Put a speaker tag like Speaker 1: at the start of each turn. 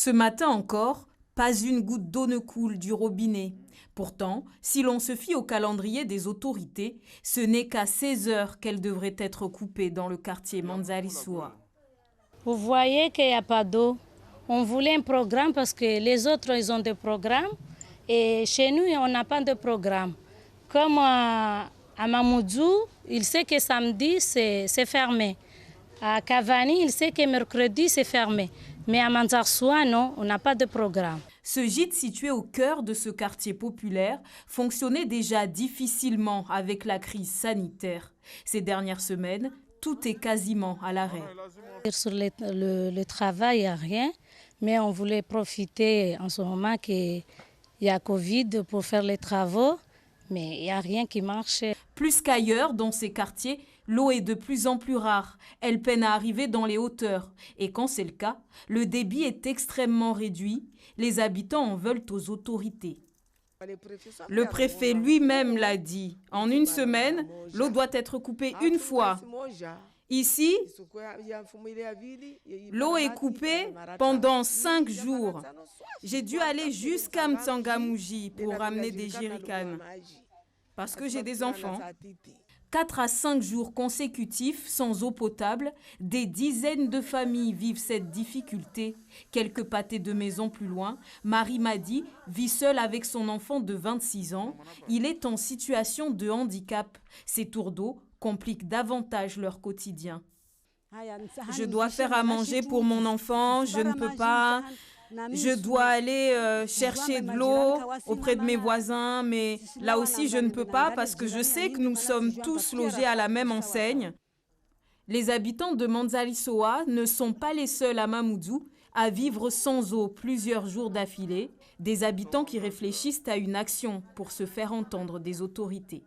Speaker 1: Ce matin encore, pas une goutte d'eau ne coule du robinet. Pourtant, si l'on se fie au calendrier des autorités, ce n'est qu'à 16 heures qu'elle devrait être coupée dans le quartier Manzalisua.
Speaker 2: Vous voyez qu'il n'y a pas d'eau. On voulait un programme parce que les autres, ils ont des programmes. Et chez nous, on n'a pas de programme. Comme à Mamoudzou, il sait que samedi, c'est fermé. À Cavani, il sait que mercredi, c'est fermé. Mais à Manzalisua, non, on n'a pas de programme.
Speaker 1: Ce gîte situé au cœur de ce quartier populaire fonctionnait déjà difficilement avec la crise sanitaire. Ces dernières semaines, tout est quasiment à l'arrêt.
Speaker 2: Sur le travail, il n'y a rien, mais on voulait profiter en ce moment qu'il y a Covid pour faire les travaux, mais il n'y a rien qui marche.
Speaker 1: Plus qu'ailleurs dans ces quartiers, l'eau est de plus en plus rare. Elle peine à arriver dans les hauteurs. Et quand c'est le cas, le débit est extrêmement réduit. Les habitants en veulent aux autorités. Le préfet lui-même l'a dit. En une semaine, l'eau doit être coupée une fois. Ici, l'eau est coupée pendant 5 jours. J'ai dû aller jusqu'à Mtsangamouji pour ramener des jerrycans parce que j'ai des enfants. 4 à 5 jours consécutifs sans eau potable, des dizaines de familles vivent cette difficulté. Quelques pâtés de maison plus loin, Marie Madi vit seule avec son enfant de 26 ans. Il est en situation de handicap. Ces tours d'eau compliquent davantage leur quotidien. Je dois faire à manger pour mon enfant, je ne peux pas. Je dois aller chercher de l'eau auprès de mes voisins, mais là aussi je ne peux pas parce que je sais que nous sommes tous logés à la même enseigne. Les habitants de Manzalisua ne sont pas les seuls à Mamoudzou à vivre sans eau plusieurs jours d'affilée. Des habitants qui réfléchissent à une action pour se faire entendre des autorités.